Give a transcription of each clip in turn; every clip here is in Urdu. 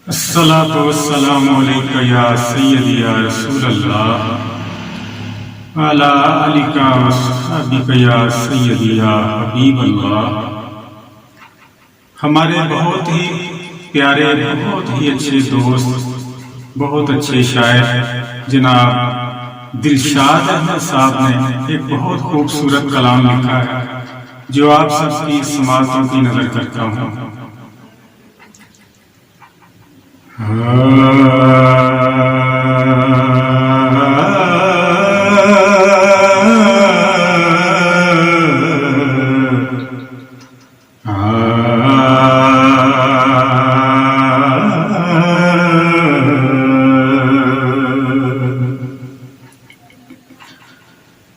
الصلاة والسلام علیکہ یا سیدی یا رسول اللہ وعلی آلک واصحابک یا سیدی یا حبیب اللہ۔ ہمارے بہت ہی پیارے، بہت ہی اچھے دوست، بہت اچھے شاعر جناب دلشاد احمد صاحب نے ایک بہت خوبصورت کلام لکھا ہے جو آپ سب کی سماعتوں کی نظر کرتا ہوں۔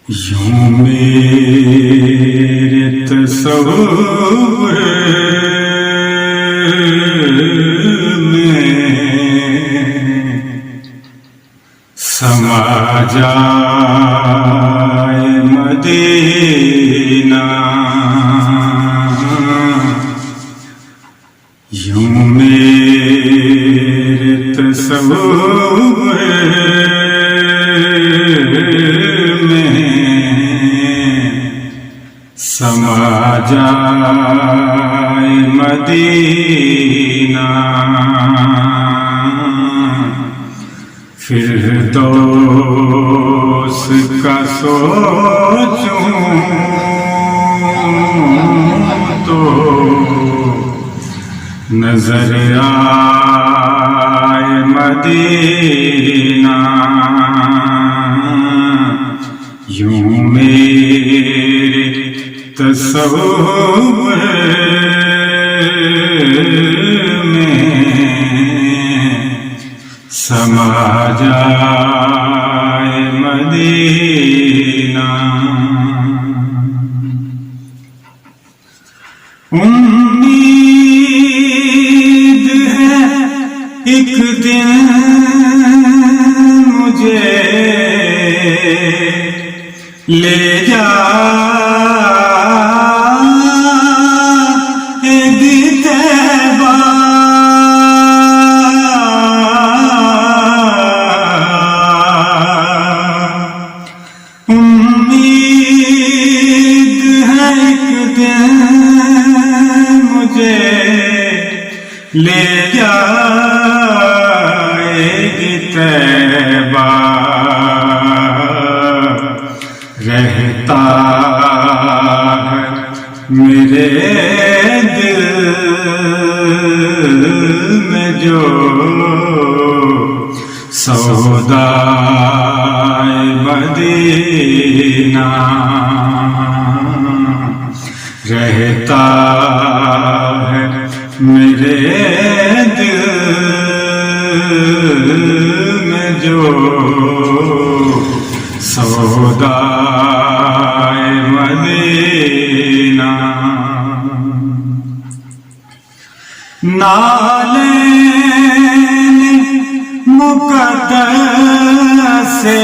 یوں میرے تصور سما جائے مدینہ، یوں میرے تصور میں سما جائے مدینہ، فردوس کا سوچوں تو نظر آئے مدینہ، یوں میرے تصور میں سما جائے مدینہ۔ امید ہے ایک دن مجھے لے لے جائے گی طیبہ، رہتا ہے میرے دل میں جو سودائے مدینہ، رہتا ہے میرے دل میں جو سودائے مدینہ۔ نالین مقدس سے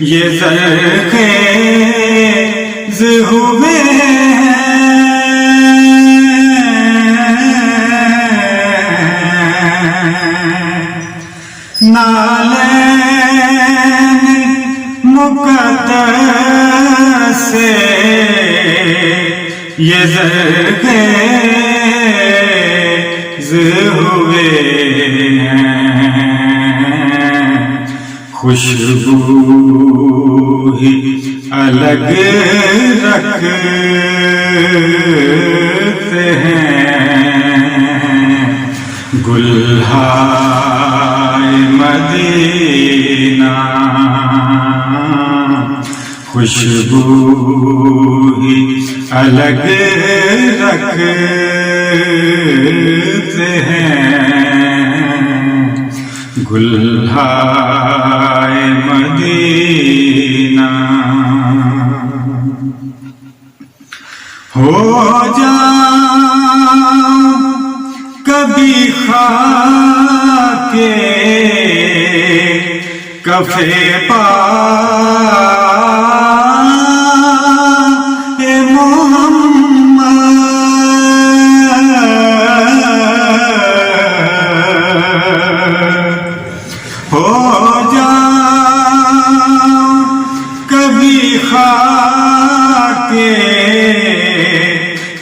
یہ زرخیز ہوئے نالین مقدس سے یہ زرخیز ہوئے ہیں، خوشبو ہی الگ رکھتے ہیں گلہائے مدینہ، خوشبو ہی الگ رکھتے ہیں گلہائے مدینہ۔ ہو جاؤں کبھی خاک کفے پا محمد،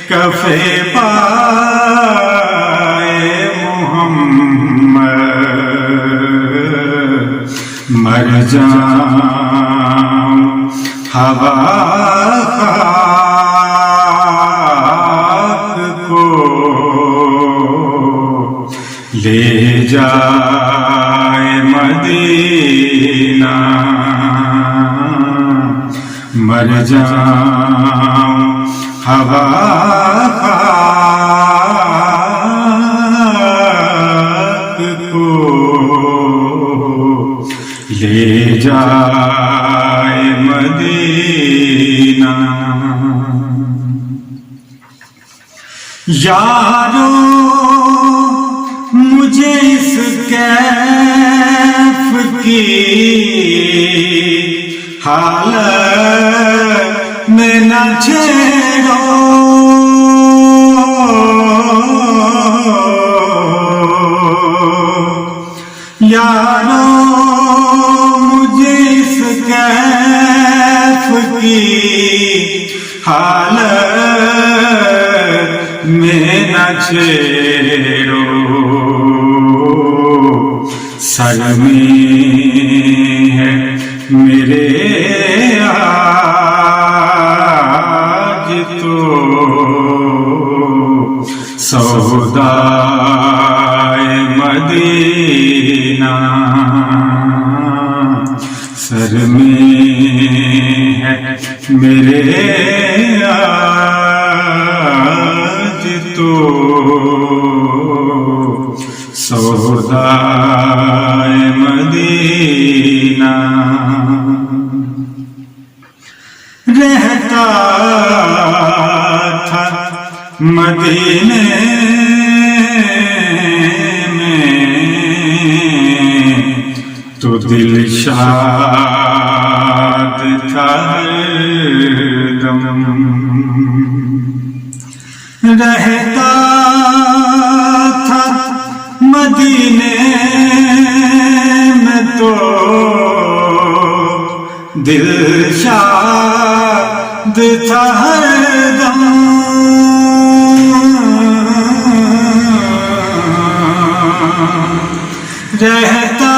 کفے پائے محمد مر جاؤں ہوا خاک کو لے جائے مدینہ مر جاؤں ہوا خاک کو لے جائے مدینہ یارو مجھے اس کیف کی حالت میں نہ چھیڑو یارو مجھے اس کیف کی حالت میں نہ چھیڑو سر میں ہے میرے آج تو سودائے مدینہ سر میں ہے میرے آج تو سودائے مدینہ رہتا تھا مدینے میں تو دل شاد تھا ہر دم رہتا تھا مدینے میں تو دل شاد تھا ہر دم رہتا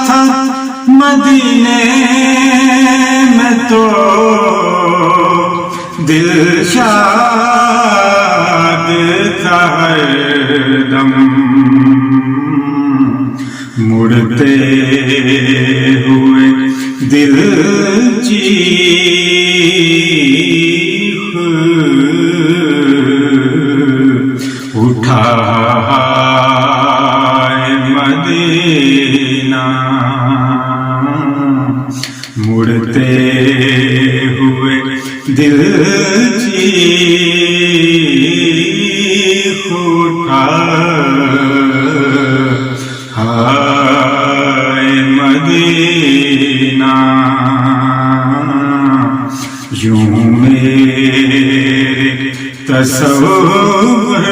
تھا مدینے میں تو دل شاد تھا ہر دم مڑتے ہوئے دل چیخ اٹھا مدینہ مڑتے ہوئے دل چیخ اٹھا مدینہ یوں میرے تصور